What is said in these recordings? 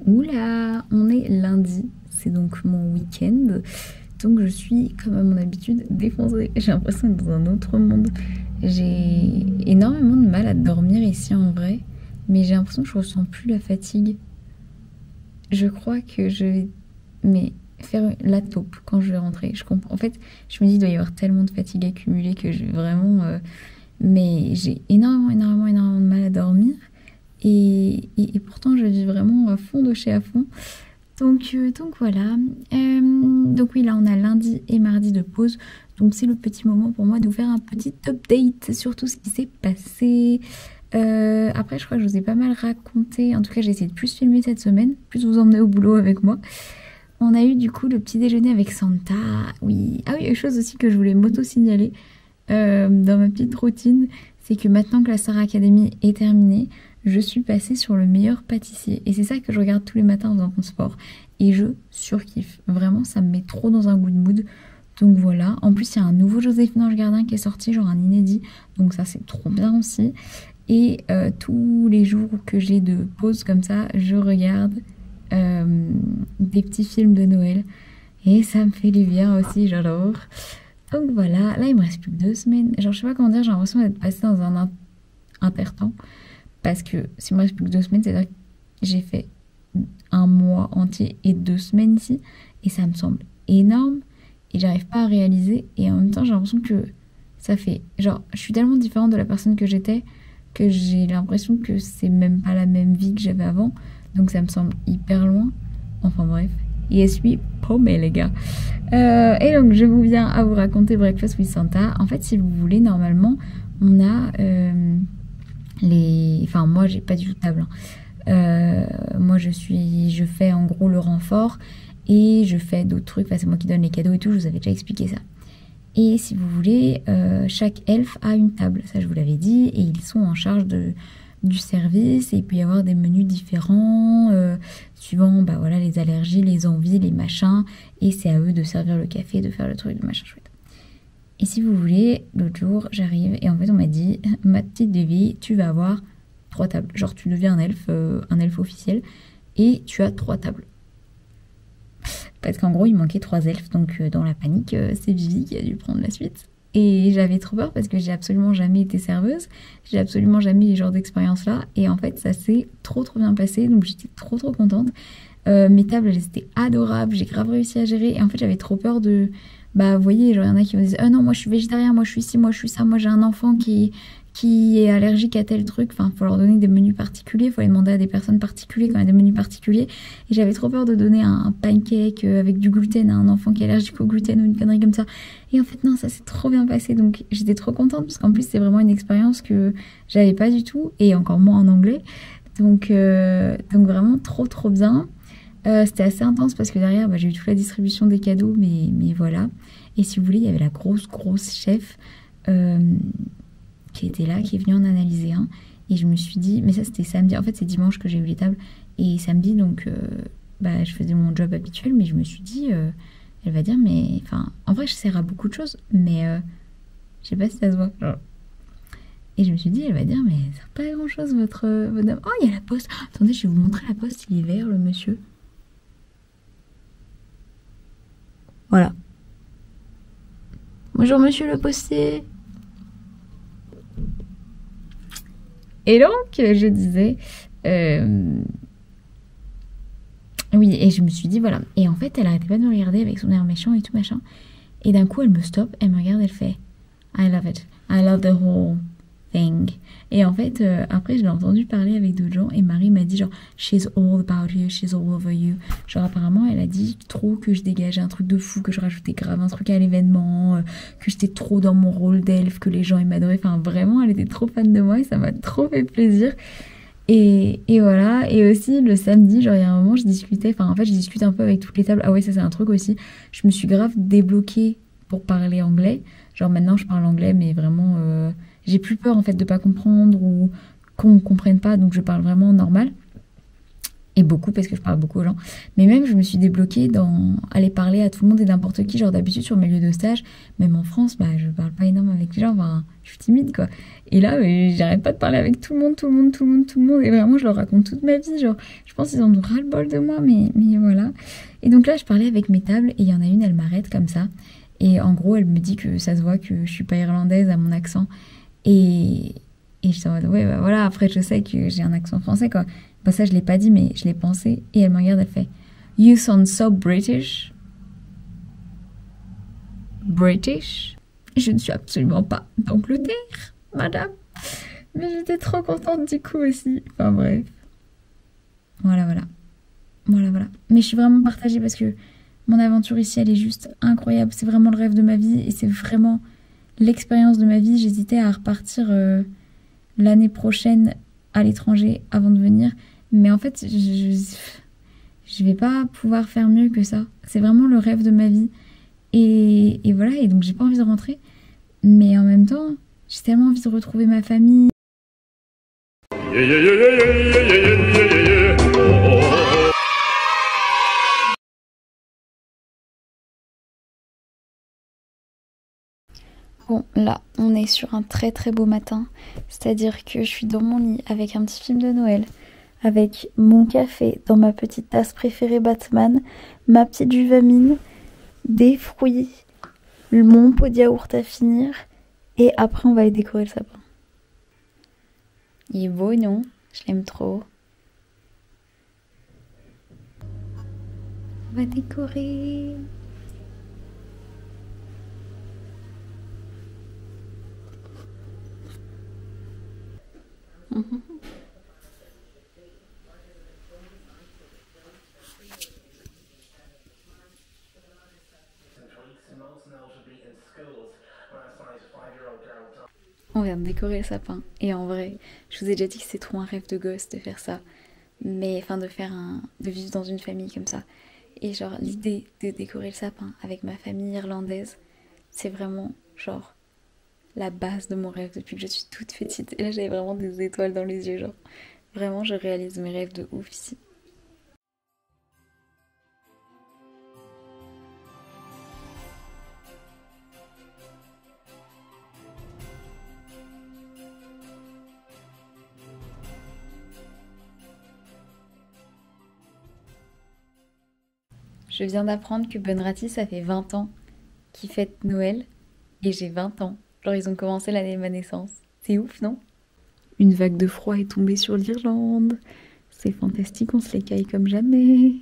Oula, on est lundi, c'est donc mon week-end. Donc je suis, comme à mon habitude, défoncée. J'ai l'impression d'être dans un autre monde. J'ai énormément de mal à dormir ici en vrai, mais j'ai l'impression que je ressens plus la fatigue. Je crois que je vais faire la taupe quand je vais rentrer. Je comprends. En fait, je me dis qu'il doit y avoir tellement de fatigue accumulée que je vais vraiment... Mais j'ai énormément de mal à dormir. Et pourtant, je vis vraiment à fond de chez à fond. Donc voilà. Donc oui, là, on a lundi et mardi de pause. Donc c'est le petit moment pour moi de vous faire un petit update sur tout ce qui s'est passé. Après, je crois que je vous ai pas mal raconté. En tout cas, j'ai essayé de plus filmer cette semaine, plus vous emmener au boulot avec moi. On a eu du coup le petit déjeuner avec Santa. Oui. Ah oui, une chose aussi que je voulais m'auto-signaler dans ma petite routine, c'est que maintenant que la Star Academy est terminée, je suis passée sur le meilleur pâtissier. Et c'est ça que je regarde tous les matins en faisant mon sport. Et je surkiffe. Vraiment, ça me met trop dans un good mood. Donc voilà. En plus, il y a un nouveau Joséphine Ange Gardien qui est sorti, genre un inédit. Donc ça, c'est trop bien aussi. Et tous les jours que j'ai de pause comme ça, je regarde des petits films de Noël. Et ça me fait du bien aussi, j'adore. Donc voilà. Là, il me reste plus que 2 semaines. Genre, je sais pas comment dire, j'ai l'impression d'être passée dans un intertemps. Parce que s'il me reste plus que 2 semaines, c'est-à-dire que j'ai fait un mois entier et 2 semaines ici. Et ça me semble énorme. Et j'arrive pas à réaliser. Et en même temps, j'ai l'impression que ça fait... Genre, je suis tellement différente de la personne que j'étais que j'ai l'impression que c'est même pas la même vie que j'avais avant. Donc ça me semble hyper loin. Enfin bref. Et je suis paumée, les gars. Et donc, je vous viens à vous raconter Breakfast with Santa. En fait, si vous voulez, normalement, on a... Enfin, moi, j'ai pas du tout de table. Moi, je fais en gros le renfort et je fais d'autres trucs. Enfin, c'est moi qui donne les cadeaux et tout. Je vous avais déjà expliqué ça. Et si vous voulez, chaque elfe a une table. Ça, je vous l'avais dit. Et ils sont en charge du service. Et il peut y avoir des menus différents suivant bah, voilà, les allergies, les envies, les machins. Et c'est à eux de servir le café, de faire le truc, le machin chouette. Et si vous voulez, l'autre jour, j'arrive et en fait, on m'a dit, ma petite Davy, tu vas avoir 3 tables. Genre, tu deviens un elfe officiel et tu as 3 tables. Parce qu'en gros, il manquait 3 elfes. Donc, dans la panique, c'est Vivi qui a dû prendre la suite. Et j'avais trop peur parce que j'ai absolument jamais été serveuse. J'ai absolument jamais eu ce genre d'expérience-là. Et en fait, ça s'est trop bien passé. Donc, j'étais trop contente. Mes tables, elles étaient adorables. J'ai grave réussi à gérer. Et en fait, j'avais trop peur de... Bah, vous voyez, genre, il y en a qui me disent « Ah non, moi, je suis végétarien, moi, je suis ci, moi, je suis ça. Moi, j'ai un enfant qui est allergique à tel truc. » Enfin, il faut leur donner des menus particuliers. Il faut les demander à des personnes particulières quand il y a des menus particuliers. Et j'avais trop peur de donner un pancake avec du gluten à un enfant qui est allergique au gluten ou une connerie comme ça. Et en fait, non, ça s'est trop bien passé. Donc, j'étais trop contente parce qu'en plus, c'est vraiment une expérience que j'avais pas du tout. Et encore moins en anglais. Donc vraiment trop bien. C'était assez intense parce que derrière, bah, j'ai eu toute la distribution des cadeaux, mais voilà. Et si vous voulez, il y avait la grosse chef qui était là, qui est venue en analyser un. Et je me suis dit, mais ça c'était samedi, en fait c'est dimanche que j'ai eu les tables. Et samedi, donc, bah, je faisais mon job habituel, mais je me suis dit, elle va dire, mais, enfin, en vrai je sers à beaucoup de choses, mais je sais pas si ça se voit. Genre. Et je me suis dit, elle va dire, mais ça sert pas à grand chose votre dame. Oh, il y a la poste. Attendez, je vais vous montrer la poste, il est vert, le monsieur. Voilà. Bonjour monsieur le postier. Et donc, je disais... Oui, et je me suis dit, voilà. Et en fait, elle arrêtait pas de me regarder avec son air méchant et tout machin. Et d'un coup, elle me stoppe, elle me regarde, elle fait I love it. I love the whole thing. Et en fait, après, je l'ai entendu parler avec d'autres gens et Marie m'a dit genre she's all about you, she's all over you. Genre apparemment, elle a dit trop que je dégageais un truc de fou, que je rajoutais grave un truc à l'événement, que j'étais trop dans mon rôle d'elfe, que les gens ils m'adoraient. Enfin vraiment, elle était trop fan de moi et ça m'a trop fait plaisir. Et voilà. Et aussi le samedi, genre il y a un moment, je discutais, enfin en fait, je discute un peu avec toutes les tables. Ah ouais, ça c'est un truc aussi. Je me suis grave débloquée pour parler anglais. Genre maintenant, je parle anglais, mais vraiment... j'ai plus peur en fait de pas comprendre ou qu'on me comprenne pas, donc je parle vraiment normal. Et beaucoup parce que je parle beaucoup aux gens. Mais même, je me suis débloquée dans aller parler à tout le monde et n'importe qui. Genre d'habitude, sur mes lieux de stage, même en France, bah, je parle pas énormément avec les gens. Enfin, je suis timide, quoi. Et là, j'arrête pas de parler avec tout le monde, tout le monde, tout le monde, tout le monde. Et vraiment, je leur raconte toute ma vie. Genre, je pense qu'ils en ont ras-le-bol de moi, mais voilà. Et donc là, je parlais avec mes tables et il y en a une, elle m'arrête comme ça. Et en gros, elle me dit que ça se voit que je suis pas irlandaise à mon accent. Et je suis en mode, ouais, bah voilà, après, je sais que j'ai un accent français, quoi. Bah ça, je l'ai pas dit, mais je l'ai pensé. Et elle me regarde, elle fait You sound so British. British? Je ne suis absolument pas d'Angleterre, madame. Mais j'étais trop contente du coup aussi. Enfin bref. Voilà, voilà. Voilà, voilà. Mais je suis vraiment partagée parce que mon aventure ici, elle est juste incroyable. C'est vraiment le rêve de ma vie et c'est vraiment l'expérience de ma vie. J'hésitais à repartir l'année prochaine à l'étranger avant de venir. Mais en fait, je vais pas pouvoir faire mieux que ça. C'est vraiment le rêve de ma vie. Et voilà, et donc j'ai pas envie de rentrer. Mais en même temps, j'ai tellement envie de retrouver ma famille. Bon, là, on est sur un très très beau matin. C'est-à-dire que je suis dans mon lit avec un petit film de Noël, avec mon café dans ma petite tasse préférée Batman, ma petite juvamine, des fruits, mon pot de yaourt à finir, et après on va aller décorer le sapin. Il est beau, non? Je l'aime trop. On va décorer. On vient de décorer le sapin. Et en vrai, je vous ai déjà dit que c'est trop un rêve de gosse de faire ça. Mais enfin de vivre dans une famille comme ça. Et genre l'idée de décorer le sapin avec ma famille irlandaise, c'est vraiment genre la base de mon rêve depuis que je suis toute petite. Et là j'avais vraiment des étoiles dans les yeux, genre vraiment je réalise mes rêves de ouf ici. Je viens d'apprendre que Bunratty, ça fait 20 ans qu'ils fêtent Noël et j'ai 20 ans. Genre ils ont commencé l'année de ma naissance. C'est ouf, non? Une vague de froid est tombée sur l'Irlande. C'est fantastique, on se l'écaille comme jamais.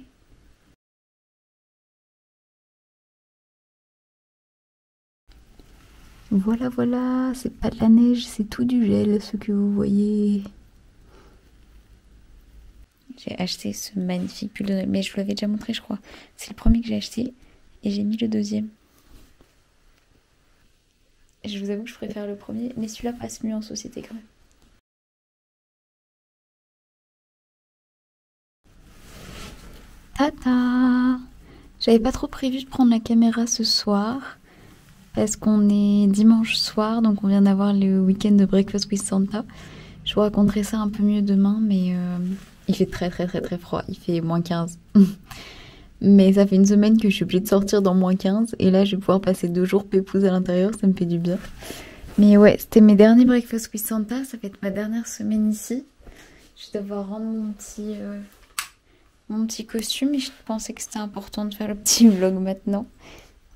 Voilà, voilà, c'est pas de la neige, c'est tout du gel, ce que vous voyez. J'ai acheté ce magnifique pull de Noël, mais je vous l'avais déjà montré, je crois. C'est le premier que j'ai acheté et j'ai mis le deuxième. Je vous avoue que je préfère le premier, mais celui-là passe mieux en société quand même. Tata! J'avais pas trop prévu de prendre la caméra ce soir parce qu'on est dimanche soir, donc on vient d'avoir le week-end de Breakfast with Santa. Je vous raconterai ça un peu mieux demain, mais il fait très très très très froid, il fait -15. Mais ça fait une semaine que je suis obligée de sortir dans -15 et là je vais pouvoir passer 2 jours pépouze à l'intérieur, ça me fait du bien. Mais ouais, c'était mes derniers Breakfast with Santa, ça va être ma dernière semaine ici. Je vais devoir rendre mon petit costume et je pensais que c'était important de faire le petit vlog maintenant.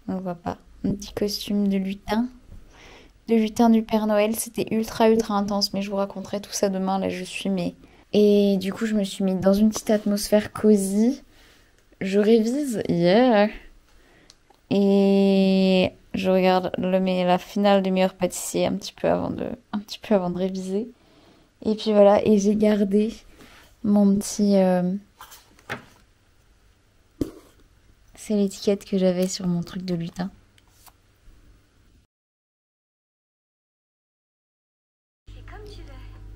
On voit pas. Un petit costume de lutin du Père Noël. C'était ultra ultra intense, mais je vous raconterai tout ça demain. Là je suis mais... Et du coup je me suis mise dans une petite atmosphère cosy. Je révise, yeah. Et je regarde la finale du meilleur pâtissier un petit peu avant de réviser. Et puis voilà, et j'ai gardé mon petit... C'est l'étiquette que j'avais sur mon truc de lutin.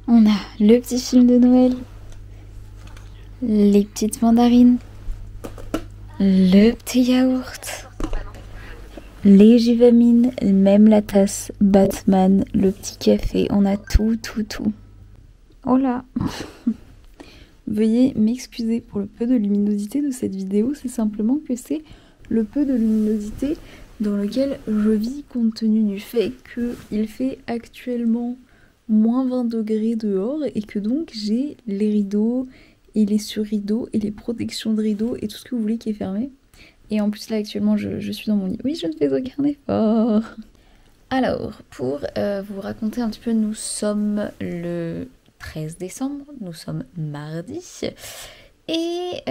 On a le petit film de Noël, les petites mandarines, le petit yaourt, les juvamines, même la tasse Batman, le petit café, on a tout, tout, tout. Oh là! Veuillez m'excuser pour le peu de luminosité de cette vidéo, c'est simplement que c'est le peu de luminosité dans lequel je vis compte tenu du fait qu'il fait actuellement moins 20 degrés dehors et que donc j'ai les rideaux et les sur-rideaux et les protections de rideaux et tout ce que vous voulez qui est fermé. Et en plus là actuellement je suis dans mon lit. Oui, je ne fais aucun effort. Alors, pour vous raconter un petit peu, nous sommes le 13 décembre, nous sommes mardi. Et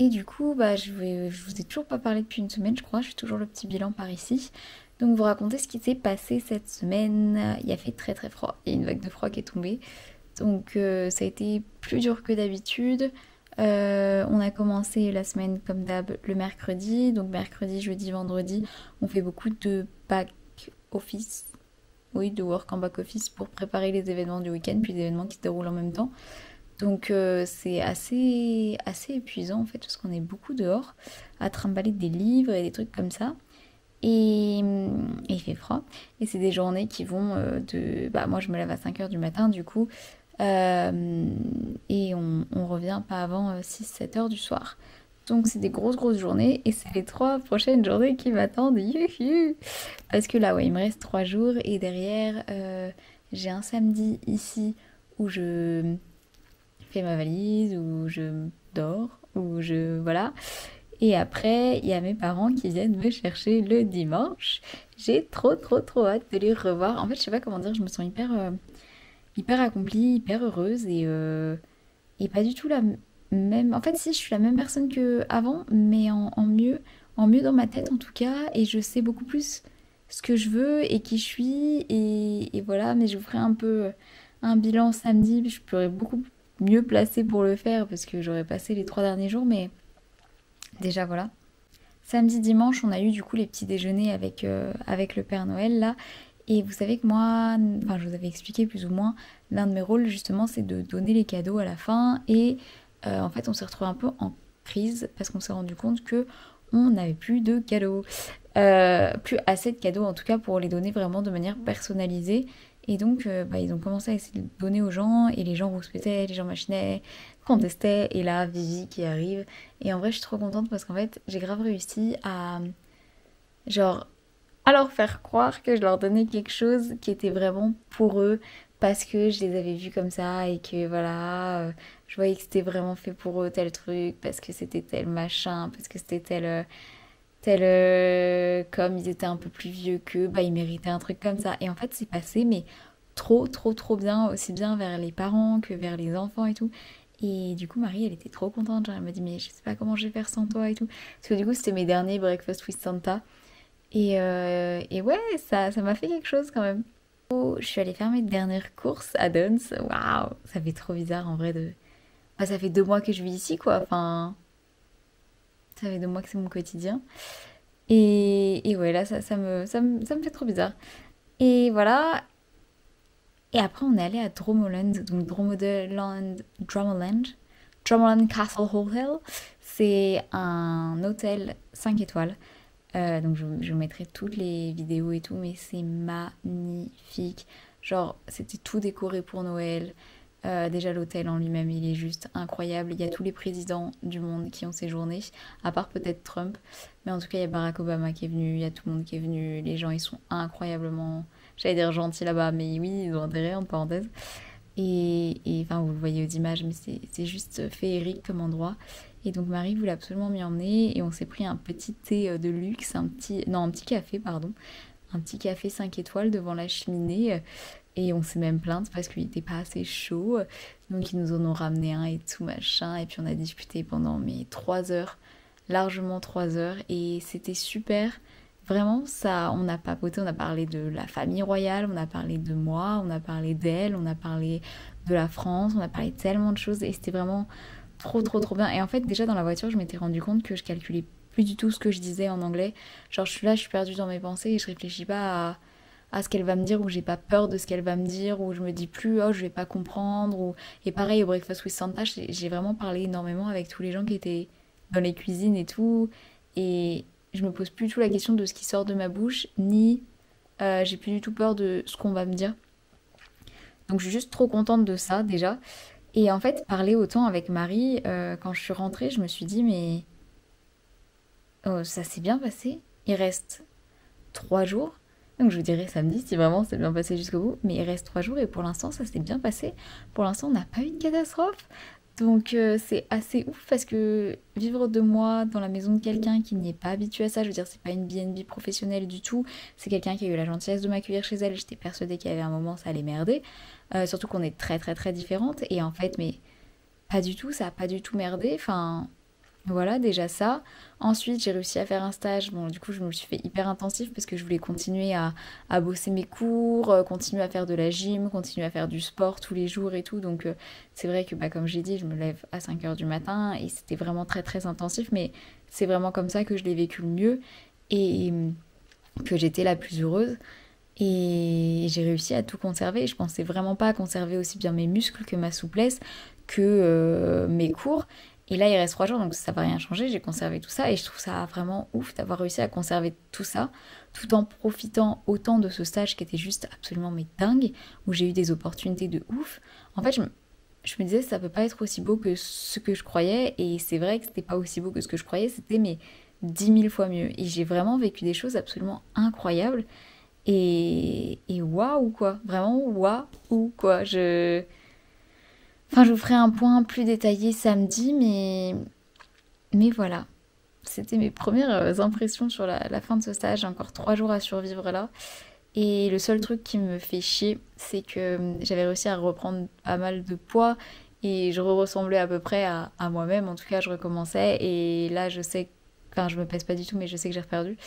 du coup, bah, je vous ai toujours pas parlé depuis une semaine, je crois. Je fais toujours le petit bilan par ici. Donc, vous raconter ce qui s'est passé cette semaine. Il a fait très très froid. Il y a une vague de froid qui est tombée. Donc, ça a été plus dur que d'habitude. On a commencé la semaine comme d'hab le mercredi. Donc, mercredi, jeudi, vendredi, on fait beaucoup de back office. Oui, de work en back office pour préparer les événements du week-end, puis les événements qui se déroulent en même temps. Donc c'est assez épuisant en fait parce qu'on est beaucoup dehors à trimballer des livres et des trucs comme ça. Et il fait froid. Et c'est des journées qui vont de... Bah moi je me lève à 5h du matin du coup. Et on revient pas avant 6-7h du soir. Donc c'est des grosses journées et c'est les 3 prochaines journées qui m'attendent. Youhou. Parce que là ouais il me reste 3 jours et derrière j'ai un samedi ici où je fais ma valise, où je dors, où je... Voilà. Et après, il y a mes parents qui viennent me chercher le dimanche. J'ai trop hâte de les revoir. En fait, je sais pas comment dire, je me sens hyper accomplie, hyper heureuse et pas du tout la même... En fait, si, je suis la même personne qu'avant, mais en mieux dans ma tête en tout cas. Et je sais beaucoup plus ce que je veux et qui je suis. Et voilà, mais je vous ferai un peu un bilan samedi. Je pourrais beaucoup mieux placée pour le faire parce que j'aurais passé les 3 derniers jours, mais déjà voilà. Samedi, dimanche, on a eu du coup les petits déjeuners avec le Père Noël là. Et vous savez que moi, enfin je vous avais expliqué plus ou moins, l'un de mes rôles justement c'est de donner les cadeaux à la fin. Et en fait on s'est retrouvé un peu en crise parce qu'on s'est rendu compte que on n'avait plus de cadeaux. Plus assez de cadeaux en tout cas pour les donner vraiment de manière personnalisée. Et donc bah, ils ont commencé à essayer de donner aux gens et les gens rouspétaient, les gens machinaient, contestaient. Et là Vivi qui arrive. Et en vrai je suis trop contente parce qu'en fait j'ai grave réussi à genre à leur faire croire que je leur donnais quelque chose qui était vraiment pour eux parce que je les avais vus comme ça et que voilà, je voyais que c'était vraiment fait pour eux tel truc, parce que c'était tel machin, parce que c'était comme ils étaient un peu plus vieux qu'eux, bah ils méritaient un truc comme ça. Et en fait c'est passé mais trop bien, aussi bien vers les parents que vers les enfants et tout. Et du coup Marie elle était trop contente, genre elle m'a dit mais je sais pas comment je vais faire sans toi et tout. Parce que du coup c'était mes derniers breakfast with Santa. Et ouais, ça m'a fait quelque chose quand même. Oh, je suis allée faire mes dernières courses à Duns. Waouh, ça fait trop bizarre en vrai de... Bah, ça fait 2 mois que je vis ici quoi. Enfin, ça fait 2 mois que c'est mon quotidien. Et ouais, là, ça me fait trop bizarre. Et voilà. Et après, on est allé à Dromoland. Donc, Dromoland Castle Hotel. C'est un hôtel 5 étoiles. Donc je vous mettrai toutes les vidéos et tout, mais c'est magnifique. Genre, c'était tout décoré pour Noël. Déjà, l'hôtel en lui-même, il est juste incroyable. Il y a tous les présidents du monde qui ont séjourné, à part peut-être Trump. Mais en tout cas, il y a Barack Obama qui est venu, il y a tout le monde qui est venu. Les gens, ils sont incroyablement, j'allais dire gentils là-bas, mais oui, ils ont intérêt, en parenthèse. Et enfin, vous le voyez aux images, mais c'est juste féerique comme endroit. Et donc Marie voulait absolument m'y emmener et on s'est pris un petit thé de luxe, un petit café, pardon. Un petit café 5 étoiles devant la cheminée. Et on s'est même plainte parce qu'il n'était pas assez chaud. Donc ils nous en ont ramené un et tout machin. Et puis on a discuté pendant 3 heures, largement 3 heures. Et c'était super. Vraiment, ça, on a papoté, on a parlé de la famille royale, on a parlé de moi, on a parlé d'elle, on a parlé de la France, on a parlé de tellement de choses et c'était vraiment trop bien. Et en fait, déjà dans la voiture, je m'étais rendu compte que je calculais plus du tout ce que je disais en anglais. Genre, je suis là, je suis perdue dans mes pensées et je réfléchis pas à ce qu'elle va me dire ou j'ai pas peur de ce qu'elle va me dire ou je me dis plus, oh, je vais pas comprendre. Et pareil, au Breakfast with Santa, j'ai vraiment parlé énormément avec tous les gens qui étaient dans les cuisines et tout. Et je me pose plus du tout la question de ce qui sort de ma bouche, ni j'ai plus du tout peur de ce qu'on va me dire. Donc je suis juste trop contente de ça déjà. Et en fait, parler autant avec Marie, quand je suis rentrée, je me suis dit, mais oh, ça s'est bien passé. Il reste 3 jours. Donc je vous dirai samedi si vraiment c'est bien passé jusqu'au bout. Mais il reste 3 jours et pour l'instant, ça s'est bien passé. Pour l'instant, on n'a pas eu de catastrophe. Donc c'est assez ouf parce que vivre 2 mois dans la maison de quelqu'un qui n'y est pas habitué à ça, je veux dire, c'est pas une BNB professionnelle du tout. C'est quelqu'un qui a eu la gentillesse de m'accueillir chez elle. J'étais persuadée qu'il y avait un moment, ça allait merder. Surtout qu'on est très très très différentes. Et en fait, mais pas du tout, ça a pas du tout merdé. Enfin, voilà, déjà ça. Ensuite, j'ai réussi à faire un stage. Bon, du coup, je me suis fait hyper intensif parce que je voulais continuer à bosser mes cours, continuer à faire de la gym, continuer à faire du sport tous les jours et tout. Donc, c'est vrai que, bah, comme j'ai dit, je me lève à 5 heures du matin et c'était vraiment très, très intensif. Mais c'est vraiment comme ça que je l'ai vécu le mieux et que j'étais la plus heureuse. Et j'ai réussi à tout conserver. Je pensais vraiment pas à conserver aussi bien mes muscles que ma souplesse, que mes cours. Et là, il reste 3 jours, donc ça va rien changer. J'ai conservé tout ça et je trouve ça vraiment ouf d'avoir réussi à conserver tout ça, tout en profitant autant de ce stage qui était juste absolument mais dingue, où j'ai eu des opportunités de ouf. En fait, je me disais, ça peut pas être aussi beau que ce que je croyais. Et c'est vrai que c'était pas aussi beau que ce que je croyais, c'était mais 10 000 fois mieux. Et j'ai vraiment vécu des choses absolument incroyables. Et waouh quoi, vraiment waouh quoi. Enfin, je vous ferai un point plus détaillé samedi, mais voilà. C'était mes premières impressions sur la fin de ce stage. J'ai encore 3 jours à survivre là. Et le seul truc qui me fait chier, c'est que j'avais réussi à reprendre pas mal de poids et je ressemblais à peu près à moi-même. En tout cas, je recommençais et là, je sais, enfin, je me pèse pas du tout, mais je sais que j'ai reperdu.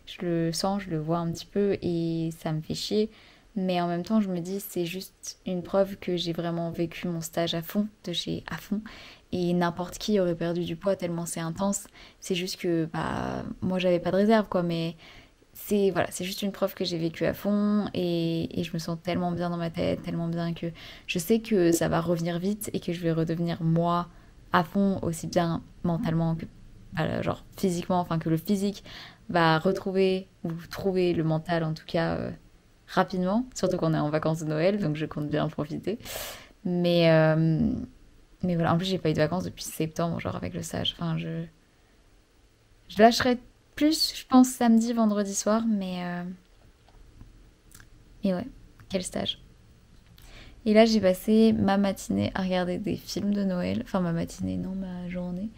Je le sens, je le vois un petit peu et ça me fait chier. Mais en même temps, je me dis, c'est juste une preuve que j'ai vraiment vécu mon stage à fond, de chez à fond. Et n'importe qui aurait perdu du poids tellement c'est intense. C'est juste que, bah, moi, j'avais pas de réserve, quoi. Mais c'est voilà, c'est juste une preuve que j'ai vécu à fond et je me sens tellement bien dans ma tête, tellement bien que je sais que ça va revenir vite et que je vais redevenir moi à fond, aussi bien mentalement que genre physiquement, enfin que le physique va retrouver ou trouver le mental en tout cas rapidement, surtout qu'on est en vacances de Noël, donc je compte bien en profiter. Mais, euh, mais voilà, en plus j'ai pas eu de vacances depuis septembre, genre avec le stage. Enfin, je lâcherai plus, je pense, samedi, vendredi soir, mais ouais, quel stage. Et là, j'ai passé ma matinée à regarder des films de Noël. Enfin, ma matinée, non, ma journée.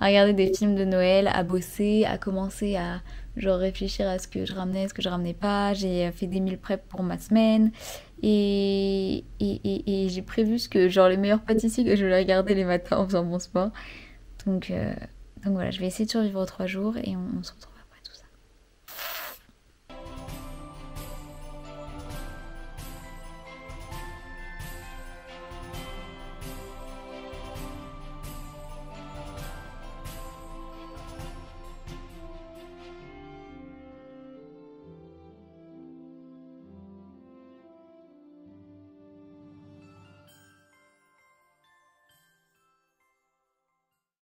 À regarder des films de Noël, à bosser, à commencer à genre réfléchir à ce que je ramenais, ce que je ramenais pas. J'ai fait des meal prep pour ma semaine. Et j'ai prévu ce que, genre, les meilleurs pâtissiers que je vais regarder les matins en faisant mon sport. Donc, euh, donc voilà, je vais essayer de survivre aux 3 jours et on se retrouve